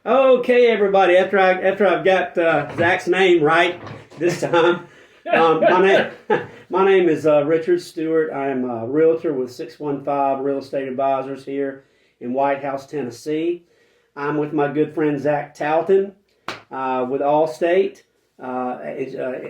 Okay, everybody. After I've got Zach's name right this time, my name is Richard Stewart. I'm a realtor with 615 Real Estate Advisors here in White House, Tennessee. I'm with my good friend Zach Talton with Allstate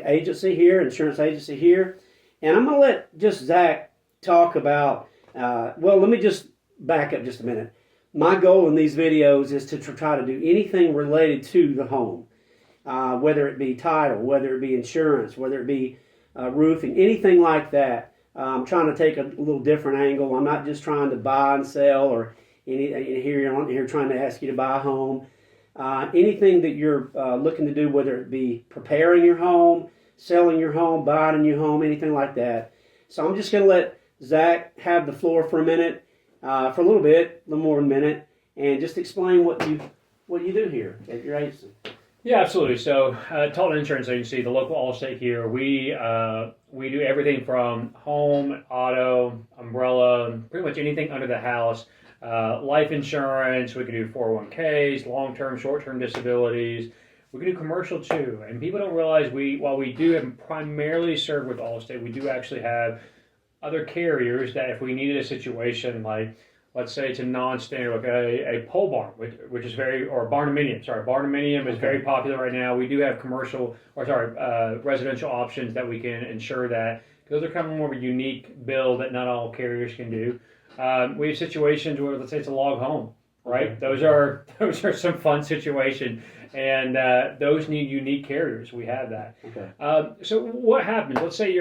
agency here, insurance agency here, and I'm going to let just Zach talk about. Well, let me just back up just a minute. My goal in these videos is to try to do anything related to the home, whether it be title, whether it be insurance, whether it be roofing, anything like that. I'm trying to take a little different angle. I'm not just trying to buy and sell or here trying to ask you to buy a home. Anything that you're looking to do, whether it be preparing your home, selling your home, buying a new home, anything like that. So I'm just going to let Zach have the floor for a minute. For a little more than a minute, and just explain what you do here at your agency. Yeah, absolutely. So, Talton Insurance Agency, the local Allstate here, we do everything from home, auto, umbrella, pretty much anything under the house. Life insurance, we can do 401ks, long-term, short-term disabilities. We can do commercial too. And people don't realize while we do have primarily served with Allstate, we do actually have other carriers that if we needed a situation like, let's say it's a non-standard, like a pole barn, which is or barnuminium. Sorry, barnuminium is very popular right now. We do have residential options that we can insure that. Those are kind of more of a unique build that not all carriers can do. We have situations where, let's say it's a log home, right? Okay. Those are some fun situations. And those need unique carriers. We have that. Okay. So what happens? Let's say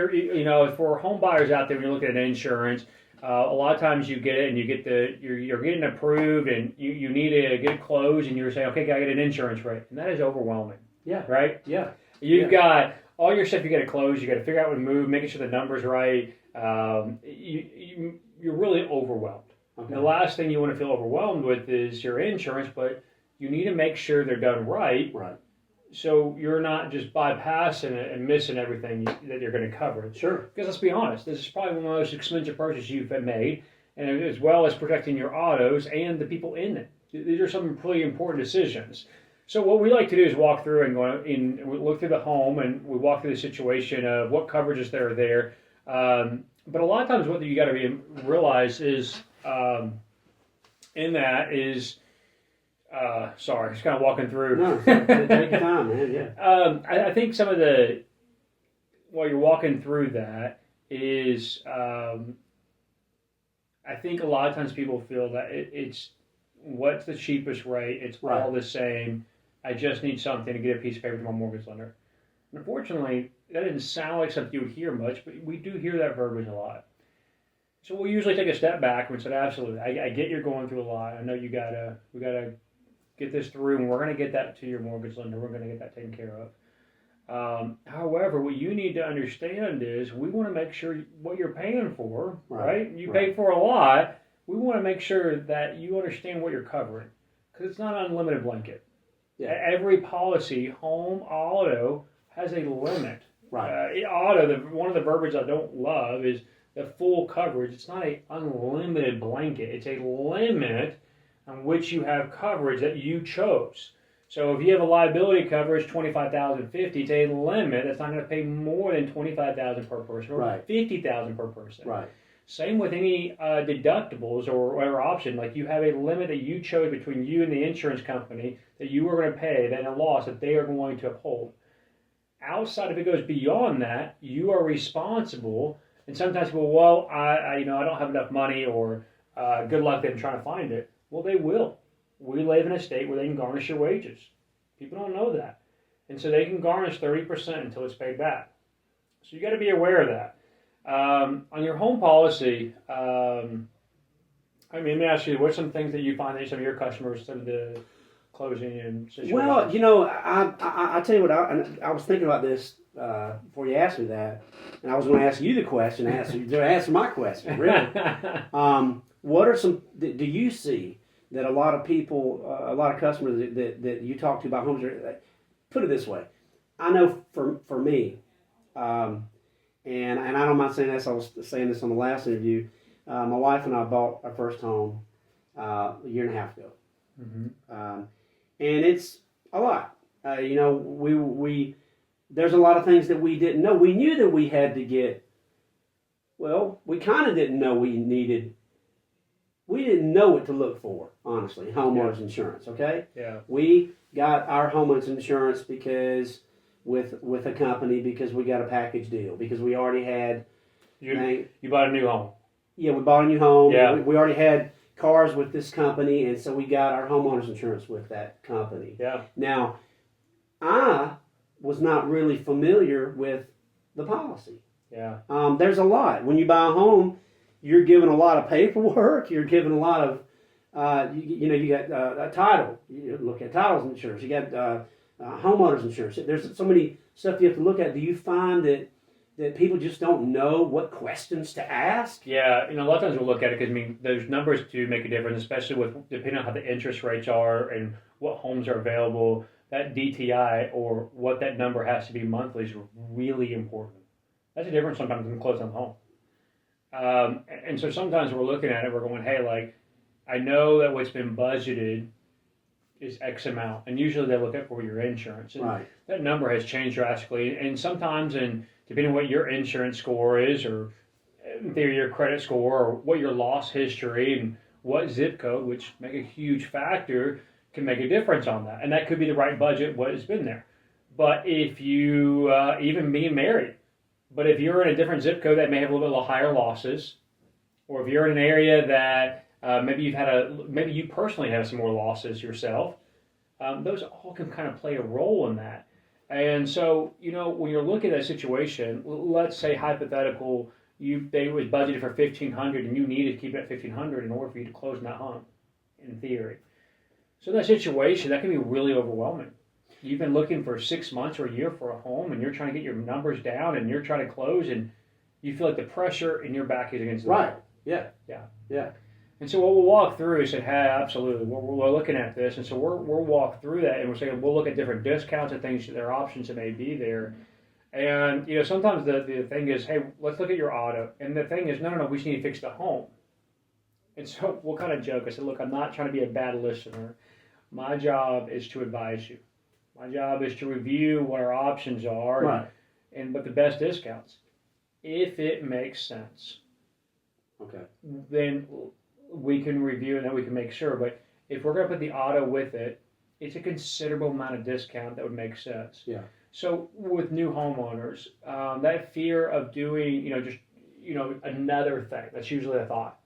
for home buyers out there, when you're looking at insurance, a lot of times you get it and you're getting approved and you need to get it closed and you're saying, okay, I get an insurance rate, and that is overwhelming. Yeah. Right. Yeah. You've got all your stuff. You got to close. You got to figure out when to move, making sure the number's right. You're really overwhelmed. Okay. The last thing you want to feel overwhelmed with is your insurance, but you need to make sure they're done right. Right. So you're not just bypassing it and missing everything that you're going to cover. Sure. Because let's be honest, this is probably one of the most expensive purchases you've made, and as well as protecting your autos and the people in it. These are some pretty important decisions. So what we like to do is walk through and we look through the home and we walk through the situation of what coverages there are there. But a lot of times what you got to realize is in that is. Sorry, just kind of walking through. No, take your time, man. Yeah. I think while you're walking through that is, I think a lot of times people feel that it's what's the cheapest rate. It's right. All the same. I just need something to get a piece of paper to my mortgage lender. Unfortunately, that didn't sound like something you would hear much, but we do hear that verbiage a lot. So we usually take a step back and say, absolutely, I get you're going through a lot. I know we gotta get this through, and we're going to get that to your mortgage lender. We're going to get that taken care of. However, what you need to understand is we want to make sure what you're paying for, right? You pay for a lot. We want to make sure that you understand what you're covering, because it's not an unlimited blanket. Yeah. Every policy, home, auto, has a limit. Right. Auto, one of the verbiage I don't love is the full coverage. It's not an unlimited blanket. It's a limit on which you have coverage that you chose. So if you have a liability coverage, $25,050, it's a limit that's not going to pay more than $25,000 per person or $50,000 per person. Right. Same with any deductibles or whatever option. Like you have a limit that you chose between you and the insurance company that you are going to pay, then a loss that they are going to uphold. Outside, if it goes beyond that, you are responsible. And sometimes people, well, I don't have enough money, or good luck them trying to find it. Well, they will. We live in a state where they can garnish your wages. People don't know that. And so they can garnish 30% until it's paid back. So you got to be aware of that. On your home policy, let me ask you, what's some things that you find that some of your customers, some of the closing and situations? Well, I tell you what, I was thinking about this before you asked me that, and I was going to ask you the question, answer my question, really. What are some, do you see that a lot of people, a lot of customers that you talk to about homes, put it this way, I know for me, and I don't mind saying this, I was saying this on the last interview, my wife and I bought our first home a year and a half ago. Mm-hmm. and it's a lot. We there's a lot of things that we didn't know. We knew that we had to get. Well, we kind of didn't know we needed. We didn't know what to look for, honestly. Homeowners insurance. Okay. Yeah. We got our homeowners insurance because with a company because we got a package deal because we already had. You bought a new home. Yeah, we bought a new home. Yeah. We already had cars with this company, and so we got our homeowners insurance with that company. Yeah. Now, I was not really familiar with the policy. Yeah. There's a lot. When you buy a home, you're given a lot of paperwork. You're given a lot of, you got a title. You look at titles insurance. You got homeowners insurance. There's so many stuff you have to look at. Do you find that people just don't know what questions to ask? Yeah, a lot of times we'll look at it because those numbers do make a difference, especially with depending on how the interest rates are and what homes are available. That DTI or what that number has to be monthly is really important. That's a difference sometimes in closing on the home. And so sometimes we're looking at it, we're going, hey, like, I know that what's been budgeted is X amount, and usually they look at for your insurance. And right. That number has changed drastically, and sometimes, depending on what your insurance score is, or in theory your credit score, or what your loss history, and what zip code, which make a huge factor, can make a difference on that. And that could be the right budget, what has been there. But if you, even being married, but if you're in a different zip code that may have a little bit higher losses, or if you're in an area that maybe you personally have some more losses yourself, those all can kind of play a role in that. And so, when you're looking at a situation, let's say hypothetical, they was budgeted for $1,500 and you needed to keep it at $1,500 in order for you to close on that home, in theory. So in that situation, that can be really overwhelming. You've been looking for 6 months or a year for a home, and you're trying to get your numbers down, and you're trying to close, and you feel like the pressure in your back is against the wall. Right. Yeah. And so what we'll walk through is say, hey, absolutely, we're looking at this, and so we'll walk through that, and we're saying we'll look at different discounts and things, there are options that may be there. And sometimes the thing is, hey, let's look at your auto, and the thing is, no, we just need to fix the home. And so we'll kind of joke. I said, look, I'm not trying to be a bad listener. My job is to advise you. My job is to review what our options are, right. and what the best discounts. If it makes sense, okay, then we can review and then we can make sure. But if we're going to put the auto with it, it's a considerable amount of discount that would make sense. Yeah. So with new homeowners, that fear of doing, another thing, that's usually a thought.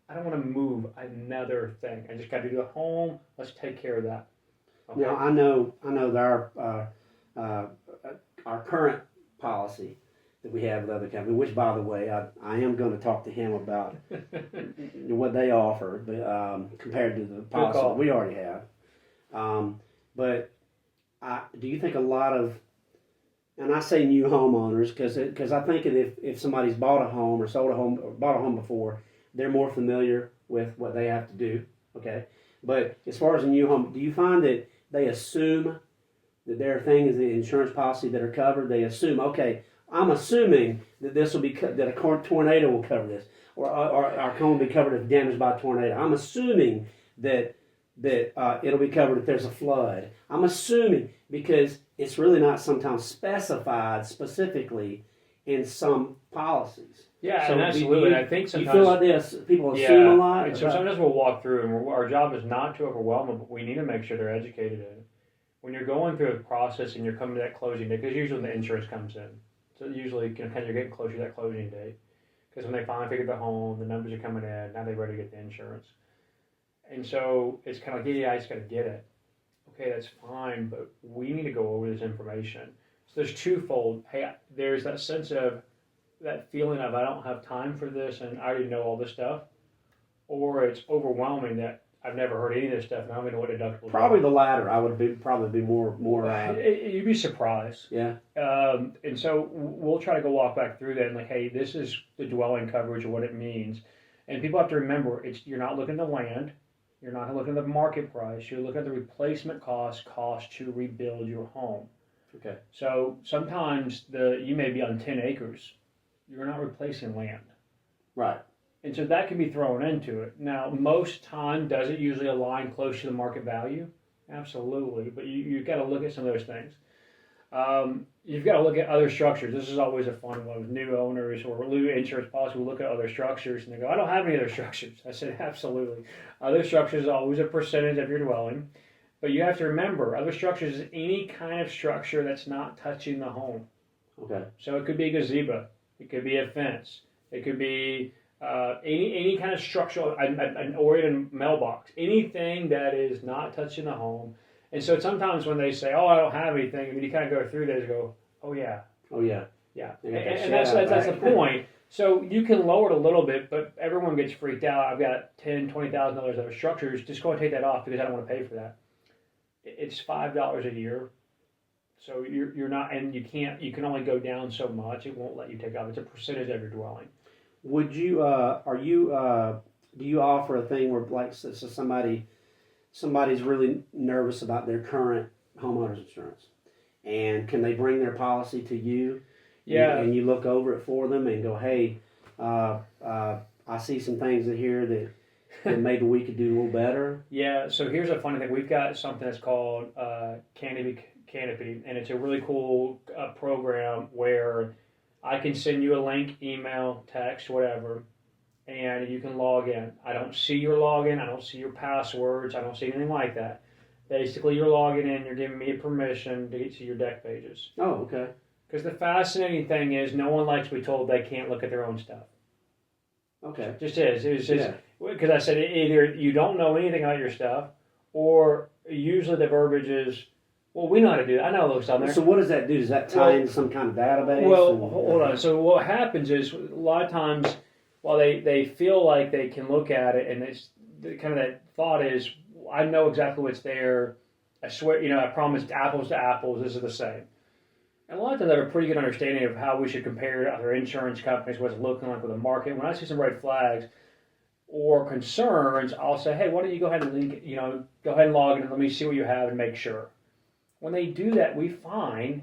I don't want to move another thing. I just got to do the home. Let's take care of that. Okay? Now I know that our current policy that we have with other companies, which by the way, I am going to talk to him about what they offer, but compared to the policy we already have. But do you think a lot of, and I say new homeowners because I think if somebody's bought a home or sold a home or bought a home before, they're more familiar with what they have to do. Okay, but as far as a new home, do you find that they assume that there are things in the insurance policy that are covered? They assume, okay, I'm assuming that this will be that a tornado will cover this, or our home will be covered if damaged by a tornado. I'm assuming that it'll be covered if there's a flood. I'm assuming because it's really not sometimes specified specifically in some policies. Yeah, so and absolutely. I think sometimes you feel like this. People assume a lot. And so sometimes we'll walk through, and our job is not to overwhelm them, but we need to make sure they're educated in it. When you're going through a process and you're coming to that closing date, because usually when the insurance comes in, so usually you're getting closer to that closing date, because when they finally figure the home, the numbers are coming in, now they're ready to get the insurance. And so it's kind of like, yeah, I just got to get it. Okay, that's fine, but we need to go over this information. So there's twofold. Hey, there's that sense of that feeling of I don't have time for this and I already know all this stuff, or it's overwhelming that I've never heard any of this stuff and I don't even know what deductible. Probably the latter. I would probably be more. You'd be surprised. Yeah. And so we'll try to go walk back through that and like, hey, this is the dwelling coverage and what it means, and people have to remember you're not looking at the land, you're not looking at the market price, you're looking at the replacement cost to rebuild your home. Okay. So sometimes you may be on 10 acres. You're not replacing land. Right. And so that can be thrown into it. Now, most time, does it usually align close to the market value? Absolutely, but you've got to look at some of those things. You've got to look at other structures. This is always a fun one with new owners or new insurance policy. We look at other structures and they go, I don't have any other structures. I said, absolutely. Other structures is always a percentage of your dwelling. But you have to remember, other structures is any kind of structure that's not touching the home. Okay. So it could be a gazebo. It could be a fence. It could be any kind of structural, an oriented mailbox. Anything that is not touching the home. And so sometimes when they say, oh, I don't have anything, and then you kind of go through this and go, oh, yeah. Oh, yeah. Yeah. And that's the point. So you can lower it a little bit, but everyone gets freaked out. I've got $10,000, $20,000 of structures. Just go and take that off because I don't want to pay for that. It's $5 a year. So you're not, and you can only go down so much. It won't let you take off. It's a percentage of your dwelling. Would you, do you offer a thing where, like, so somebody's really nervous about their current homeowner's insurance, and can they bring their policy to you? Yeah. And you look over it for them and go, hey, I see some things in here that maybe we could do a little better. Yeah. So here's a funny thing. We've got something that's called Canopy, and it's a really cool program where I can send you a link, email, text, whatever, and you can log in. I don't see your login. I don't see your passwords. I don't see anything like that. Basically, you're logging in. You're giving me permission to get to your deck pages. Oh, okay. Because the fascinating thing is no one likes to be told they can't look at their own stuff. Okay. Just is. It was just because I said either you don't know anything about your stuff, or usually the verbiage is, well, we know how to do that. I know it looks on there. So what does that do? Does that tie into some kind of database? Well, hold on. So what happens is a lot of times, while they feel like they can look at it, and it's kind of that thought is, I know exactly what's there. I swear, I promised apples to apples. This is the same. And a lot of times I have a pretty good understanding of how we should compare to other insurance companies, what's looking like with the market. When I see some red flags or concerns, I'll say, hey, why don't you go ahead and link, go ahead and log in and let me see what you have and make sure. When they do that, we find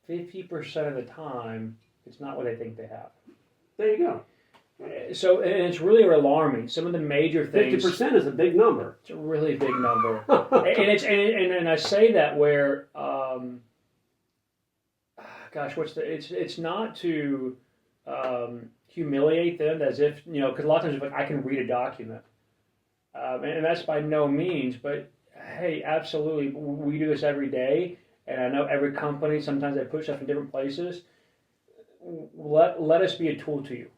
50% of the time it's not what they think they have. There you go. So, and it's really alarming. Some of the major things. 50% is a big number. It's a really big number, and I say that where, it's not to humiliate them as if because a lot of times like I can read a document, and that's by no means, but hey, absolutely, we do this every day, and I know every company sometimes they put stuff in different places. Let us be a tool to you.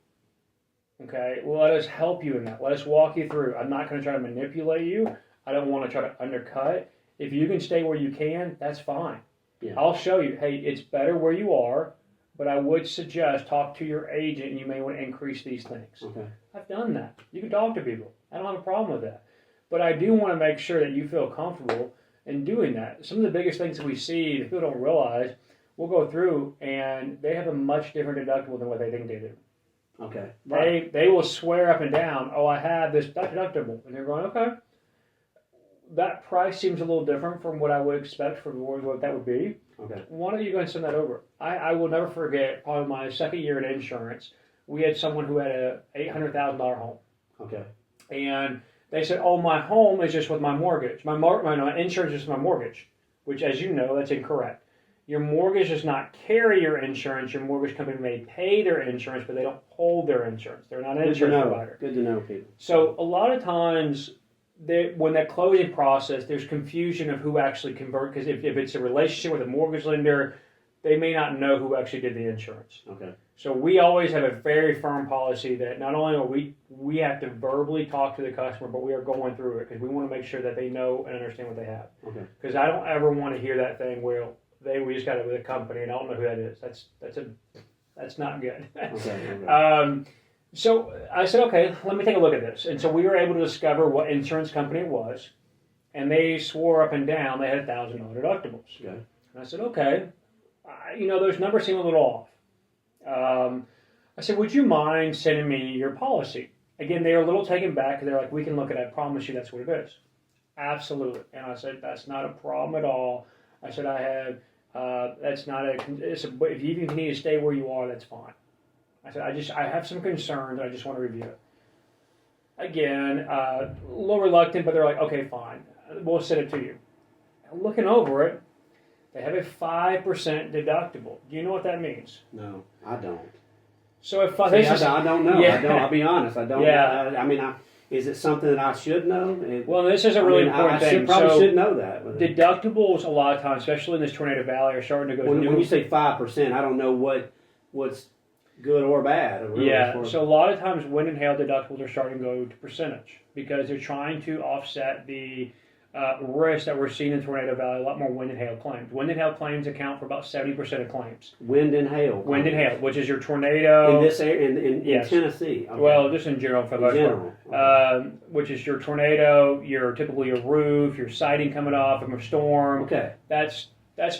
Okay, well, let us help you in that. Let us walk you through. I'm not going to try to manipulate you. I don't want to try to undercut. If you can stay where you can, that's fine. Yeah. I'll show you, hey, it's better where you are, but I would suggest talk to your agent and you may want to increase these things. Okay. I've done that. You can talk to people. I don't have a problem with that. But I do want to make sure that you feel comfortable in doing that. Some of the biggest things that we see that people don't realize, we'll go through and they have a much different deductible than what they think they do. Okay. Right. They will swear up and down, oh, I have this deductible. And they're going, okay. That price seems a little different from what I would expect for what that would be. Okay. Why don't you go and send that over? I will never forget, probably my second year in insurance, we had someone who had a $800,000 home. Okay. And they said, oh, my home is just with my mortgage. My insurance is my mortgage, which, as you know, that's incorrect. Your mortgage does not carry your insurance. Your mortgage company may pay their insurance, but they don't hold their insurance. They're not an insurance provider. Good to know, people. So a lot of times, when that closing process, there's confusion of who actually convert, because if it's a relationship with a mortgage lender, they may not know who actually did the insurance. Okay. So we always have a very firm policy that not only are we have to verbally talk to the customer, but we are going through it because we want to make sure that they know and understand what they have. Okay. Because I don't ever want to hear that thing where we just got it with a company and I don't know who that is. That's not good. Okay. So I said, okay, let me take a look at this. And so we were able to discover what insurance company it was, and they swore up and down they had $1,000 deductibles. Okay. And I said, okay, those numbers seem a little off. I said, would you mind sending me your policy? Again, they were a little taken back because they're like, we can look at it. I promise you that's what it is. Absolutely. And I said, that's not a problem at all. I said, that's not if you even need to stay where you are, that's fine. I said, I have some concerns, and I just want to review it. Again, a little reluctant, but they're like, okay, fine. We'll send it to you. Looking over it, they have a 5% deductible. Do you know what that means? No, I don't. So if I don't know. Yeah. I don't. I'll be honest. I don't. Yeah. I mean, is it something that I should know? Well, this is a really important thing. Probably should know that. Deductibles, a lot of times, especially in this tornado valley, are starting to go. When you say 5%, I don't know what's good or bad. Really, yeah. So a lot of times, wind and hail deductibles are starting to go to percentage because they're trying to offset the risk that we're seeing in Tornado Valley. A lot more wind and hail claims. Wind and hail claims account for about 70% of claims. Wind and hail. Wind and hail, which is your tornado. In this area, in Yes. Tennessee. Okay. Well, just in general for the most part. Which is your tornado, typically your roof, your siding coming off from a storm. Okay. That's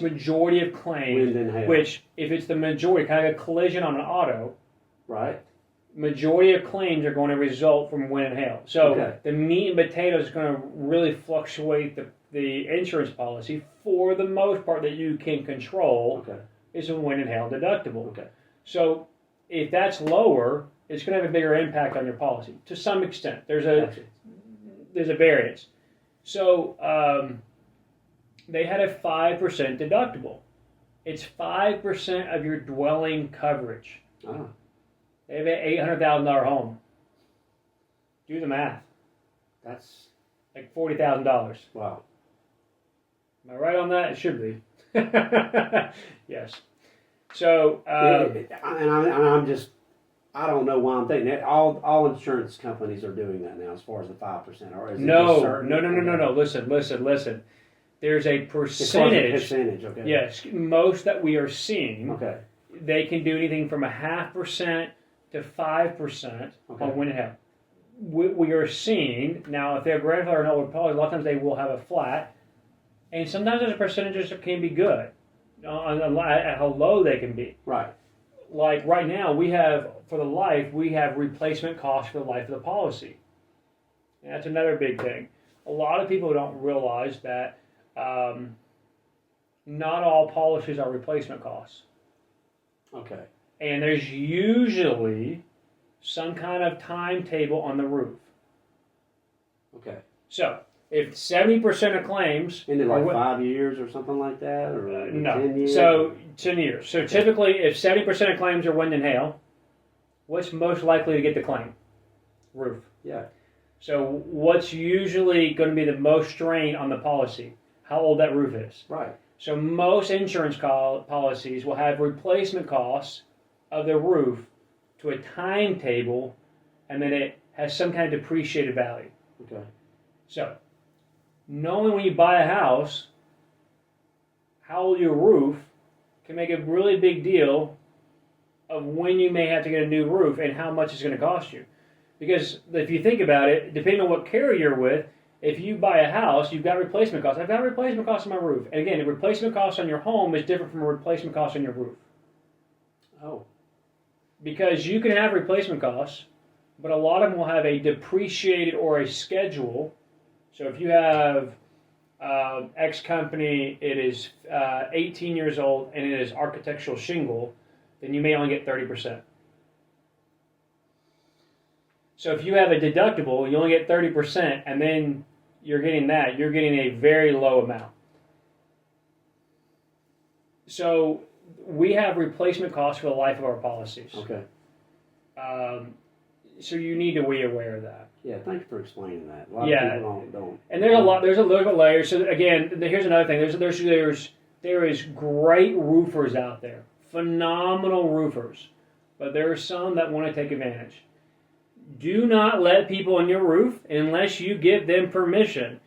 majority of claims. Wind and hail. Which, if it's the majority, kind of a collision on an auto, right. majority of claims are going to result from wind and hail. So the meat and potatoes is going to really fluctuate the insurance policy for the most part that you can control is a wind and hail deductible. Okay. So if that's lower, it's going to have a bigger impact on your policy to some extent. There's a variance. So they had a 5% deductible. It's 5% of your dwelling coverage. Ah. They have an $800,000 home. Do the math. That's like $40,000. Wow. Am I right on that? It should be. Yes. So, I don't know why I'm thinking that. All insurance companies are doing that now, as far as the 5%. Or is it no. Listen. There's a percentage. Okay. Yes, most that we are seeing. Okay. They can do anything from 0.5% to 5% on wind and hail. We are seeing now if they're grandfathered in older policies, a lot of times they will have a flat, and sometimes those percentages can be good on how low they can be. Right. Like right now, we have replacement costs for the life of the policy. And that's another big thing. A lot of people don't realize that not all policies are replacement costs. Okay. And there's usually some kind of timetable on the roof. Okay. So, if 70% of claims... Isn't it like 5 years or something like that? Or no. 10 years? So, 10 years. So, typically, if 70% of claims are wind and hail, what's most likely to get the claim? Roof. Yeah. So, what's usually going to be the most strain on the policy? How old that roof is. Right. So, most insurance policies will have replacement costs of the roof to a timetable, and then it has some kind of depreciated value. Okay. So, knowing when you buy a house, how old your roof can make a really big deal of when you may have to get a new roof and how much it's going to cost you. Because if you think about it, depending on what carrier you're with, if you buy a house, you've got replacement costs. I've got replacement costs on my roof. And again, the replacement cost on your home is different from a replacement cost on your roof. Oh. Because you can have replacement costs, but a lot of them will have a depreciated or a schedule. So if you have X company, it is 18 years old and it is architectural shingle, then you may only get 30%. So if you have a deductible, you only get 30%, and then you're getting a very low amount. So we have replacement costs for the life of our policies. Okay. So you need to be aware of that. Yeah, thank you for explaining that. A lot of people don't. And there's a lot of layers. So again, here's another thing. There is great roofers out there, phenomenal roofers, but there are some that want to take advantage. Do not let people on your roof unless you give them permission,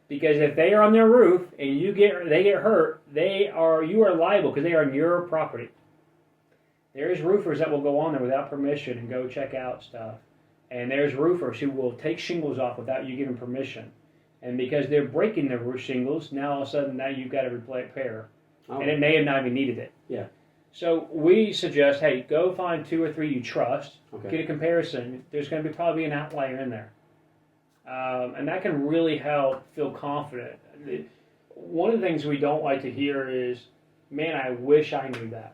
because if they are on their roof and they get hurt, you are liable because they are on your property. There's roofers that will go on there without permission and go check out stuff. And there's roofers who will take shingles off without you giving permission. And because they're breaking the roof shingles, now all of a sudden you've got to repair. Oh. And it may have not even needed it. Yeah. So we suggest, hey, go find 2 or 3 you trust, get a comparison. There's going to be probably an outlier in there. And that can really help feel confident. One of the things we don't like to hear is, man, I wish I knew that.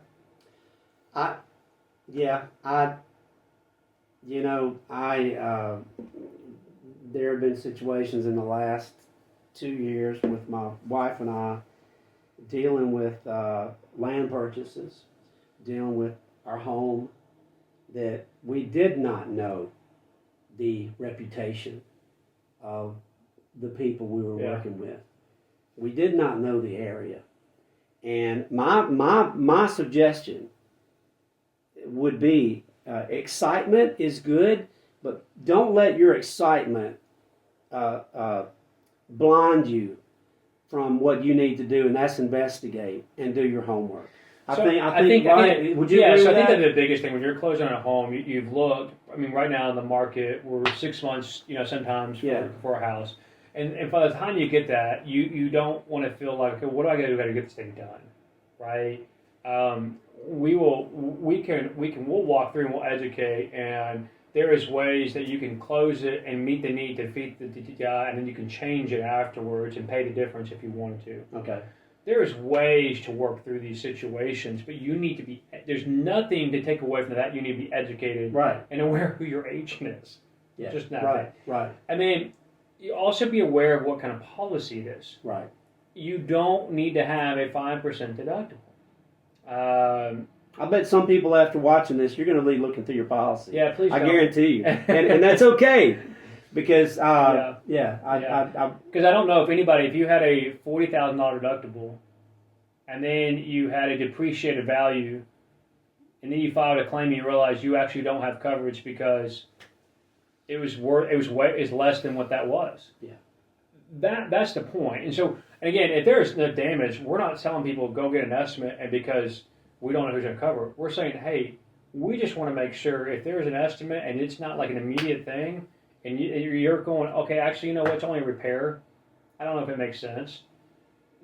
There have been situations in the last 2 years with my wife and I dealing with land purchases, dealing with our home, that we did not know the reputation of the people we were working with. We did not know the area. And my suggestion would be excitement is good, but don't let your excitement blind you from what you need to do, and that's investigate and do your homework. I think right? Would you agree with I think that? that's the biggest thing when you're closing on a home. You've looked. I mean, right now in the market, we're 6 months. Sometimes for a house, and by the time you get that, you don't want to feel like, okay, what do I got to do to get this thing done, right? We'll walk through and we'll educate, and there is ways that you can close it and meet the need to feed the guy, and then you can change it afterwards and pay the difference if you wanted to. Okay. There's ways to work through these situations, but you need to be, there's nothing to take away from that. You need to be educated and aware of who your agent is. Yeah. Just not Right. I mean, you also be aware of what kind of policy it is. Right. You don't need to have a 5% deductible. I bet some people after watching this, you're going to be looking through your policy. Yeah, please. I guarantee you, and that's okay, because because I don't know if you had a $40,000 deductible, and then you had a depreciated value, and then you filed a claim and you realize you actually don't have coverage because it was less than what that was. Yeah. That's the point. And so, and again, if there's no damage, we're not telling people go get an estimate, and because we don't know who's going to cover it. We're saying, hey, we just want to make sure if there's an estimate and it's not like an immediate thing, and you're going, okay, actually, you know what, it's only a repair. I don't know if it makes sense.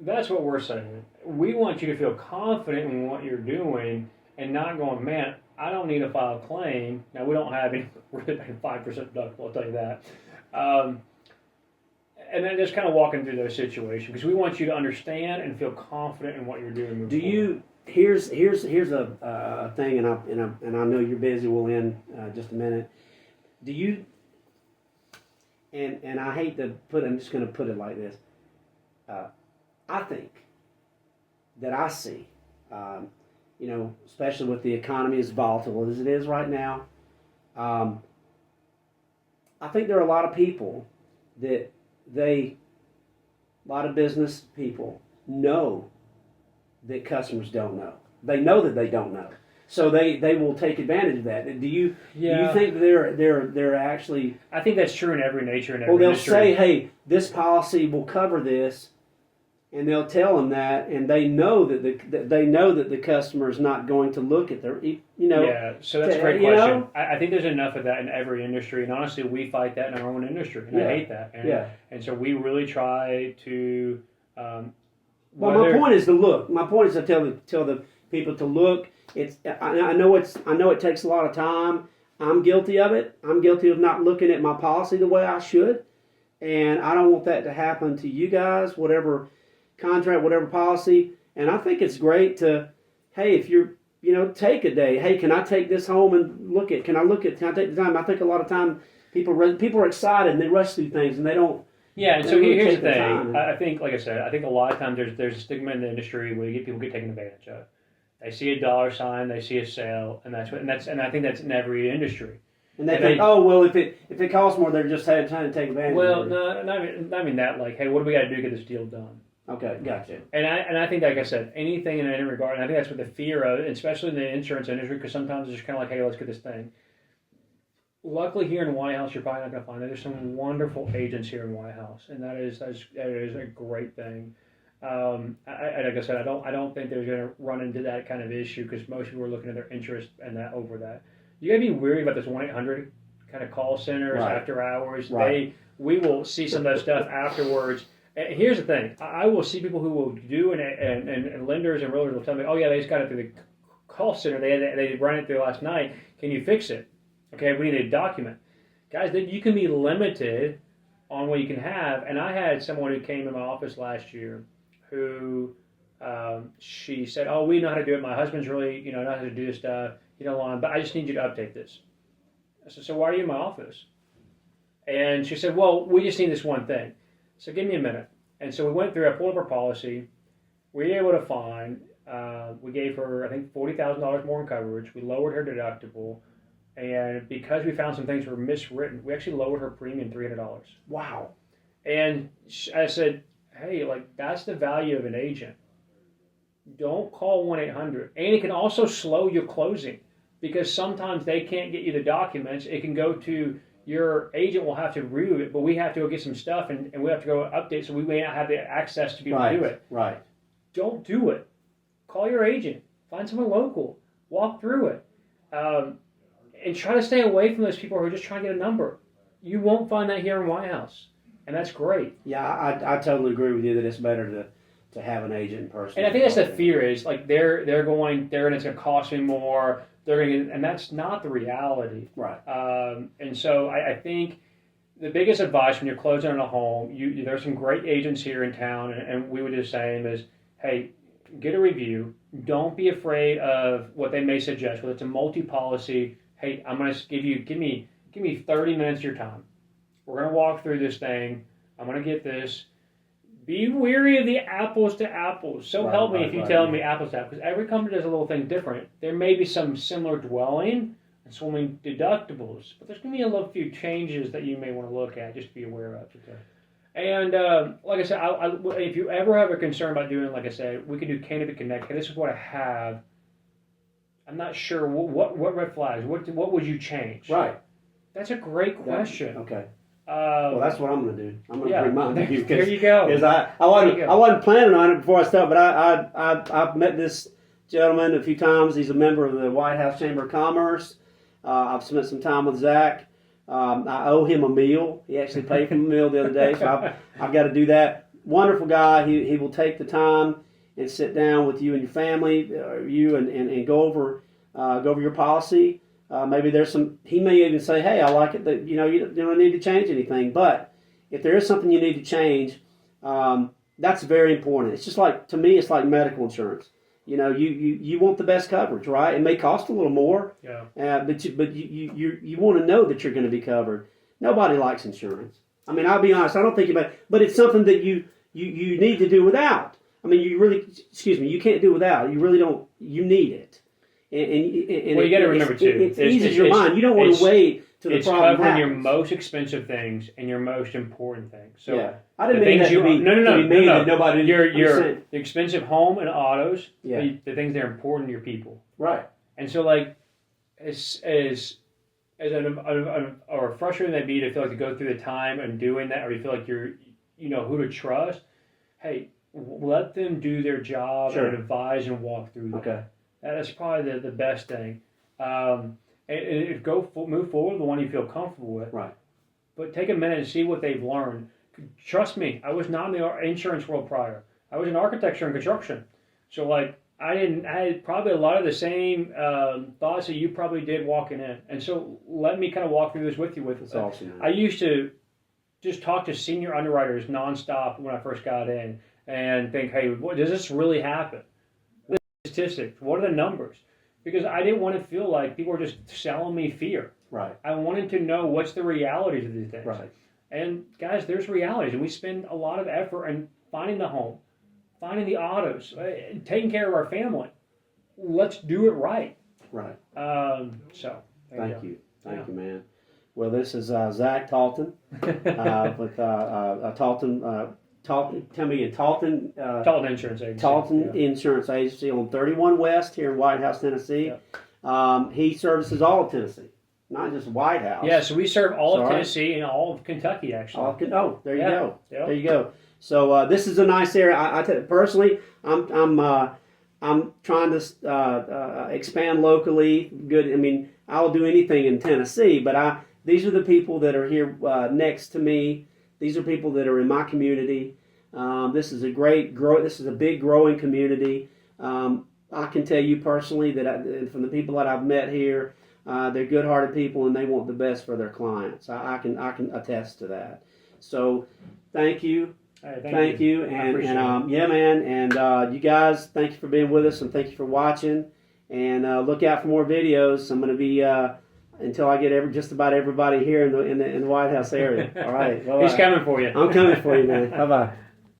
That's what we're saying. We want you to feel confident in what you're doing and not going, man, I don't need to file a claim. Now, we don't have any, we're paying 5% deductible, I'll tell you that. And then just kind of walking through those situations, because we want you to understand and feel confident in what you're doing. Here's a thing, and I know you're busy. We'll end just a minute. Do you? And I hate to put. I'm just going to put it like this. I think that I see, especially with the economy as volatile as it is right now. I think there are a lot of people that a lot of business people know that customers don't know. They know that they don't know, so they will take advantage of that. Do you think they're actually? I think that's true in every nature and every Well, they'll industry. say, "Hey, this policy will cover this," and they'll tell them that, and they know that the customer is not going to look at their, Yeah, so that's a great question. I think there's enough of that in every industry, and honestly, we fight that in our own industry, and I hate that. And so we really try to. Well, my point is to look. My point is to tell the people to look. I know it takes a lot of time. I'm guilty of it. I'm guilty of not looking at my policy the way I should, and I don't want that to happen to you guys. Whatever contract, whatever policy, and I think it's great to, hey, if you're, take a day. Hey, can I take this home and look at? Can I take the time? I think a lot of time people are excited and they rush through things and they don't. Yeah, and so here's the thing. I think, like I said, I think a lot of times there's a stigma in the industry where people get taken advantage of. They see a dollar sign, they see a sale, and I think that's in every industry. And they think, oh well, if it costs more, they're just trying to take advantage. Well, of it. no, I mean that. Like, hey, what do we got to do to get this deal done? Okay, gotcha. And I think, like I said, anything in any regard, and I think that's what the fear of, especially in the insurance industry, because sometimes it's just kind of like, hey, let's get this thing. Luckily, here in White House, you're probably not going to find that. There's some wonderful agents here in White House, and that is a great thing. Like I said, I don't think they're going to run into that kind of issue because most people are looking at their interest and that over that. You got to be wary about this 1-800 kind of call centers after hours. Right. We will see some of that stuff afterwards. And here's the thing: I will see people who will do and lenders and realtors will tell me, oh yeah, they just got it through the call center. They ran it through last night. Can you fix it? Okay, we need a document. Guys, you can be limited on what you can have. And I had someone who came to my office last year who she said, oh, we know how to do it. My husband's really, know how to do this stuff. But I just need you to update this. I said, so why are you in my office? And she said, well, we just need this one thing. So give me a minute. And so we went through, I pulled up our policy. We were able to find, we gave her, I think, $40,000 more in coverage. We lowered her deductible. And because we found some things were miswritten, we actually lowered her premium $300. Wow. And I said, hey, like, that's the value of an agent. Don't call 1-800. And it can also slow your closing because sometimes they can't get you the documents. It can go to your agent will have to review it, but we have to go get some stuff and we have to go update, so we may not have the access to be able to do it. Right. Don't do it. Call your agent. Find someone local. Walk through it. And try to stay away from those people who are just trying to get a number. You won't find that here in White House, and that's great. Yeah, I totally agree with you that it's better to have an agent in person. And I think that's the fear is like it's going to cost me more. And that's not the reality. Right. And so I think the biggest advice when you're closing on a home, there's some great agents here in town, and we would just say is, hey, get a review. Don't be afraid of what they may suggest. Whether it's a multi-policy, hey, I'm going to give me 30 minutes of your time. We're going to walk through this thing. I'm going to get this. Be wary of the apples to apples. So help me if you tell me apples to apples, because every company does a little thing different. There may be some similar dwelling and swimming deductibles, but there's going to be a few changes that you may want to look at just to be aware of. Okay. And like I said, if you ever have a concern about doing, like I said, we can do Candidate Connect. Hey, this is what I have. I'm not sure what red flags. What would you change? Right. That's a great question. Okay. Well, that's what I'm going to do. I'm going to bring mine to you. There you go. Because I wasn't planning on it before I started, but I've met this gentleman a few times. He's a member of the White House Chamber of Commerce. I've spent some time with Zach. I owe him a meal. He actually paid for a meal the other day, so I've got to do that. Wonderful guy. He will take the time and sit down with you and your family, and go over your policy. Maybe there's he may even say, hey, I like it, that you don't need to change anything. But if there is something you need to change, that's very important. It's just like, to me, it's like medical insurance. You want the best coverage, right? It may cost a little more, but you want to know that you're going to be covered. Nobody likes insurance. I mean, I'll be honest, I don't think about it, but it's something that you need to do without. I mean, you can't do without. You really don't. You need it. And well, you got to remember too, it eases your mind. You don't want to wait till the problem happens. It's covering your most expensive things and your most important things. So yeah. I didn't mean that to be no. Nobody. Your expensive home and autos. Yeah. The things that are important to your people. Right. And so, like, as or frustrating that be to feel like to go through the time and doing that, or you feel like you know who to trust. Hey, let them do their job and advise and walk through that. Okay. That's probably the best thing. And move forward the one you feel comfortable with. Right. But take a minute and see what they've learned. Trust me, I was not in the insurance world prior. I was in architecture and construction. So like I had probably a lot of the same thoughts that you probably did walking in. And so let me kind of walk through this with you. That's awesome. I used to just talk to senior underwriters nonstop when I first got in and think, hey, does this really happen? Statistics. What are the numbers? Because I didn't want to feel like people were just selling me fear. Right. I wanted to know what's the realities of these things. Right. And guys, there's realities, and we spend a lot of effort in finding the home, finding the autos, taking care of our family. Let's do it right. Right. So. Thank you, man. Well, this is Zach Talton with Talton. Tell me again, Talton. Talton Insurance Agency. Talton Insurance Agency on 31 West here in White House, Tennessee. He services all of Tennessee, not just White House. Yeah, so we serve all of Tennessee and all of Kentucky, actually. There you go. Yep. There you go. So this is a nice area. Personally, I'm trying to expand locally. Good. I mean, I'll do anything in Tennessee, but these are the people that are here next to me. These are people that are in my community. This is a big growing community. I can tell you personally that from the people that I've met here, they're good-hearted people and they want the best for their clients. I can attest to that. So, thank you. Hey, thank you. And yeah, man. And you guys, thank you for being with us and thank you for watching. And look out for more videos. I'm going to be until I get just about everybody here in the White House area. All right. Bye-bye. He's coming for you. I'm coming for you, man. Bye-bye.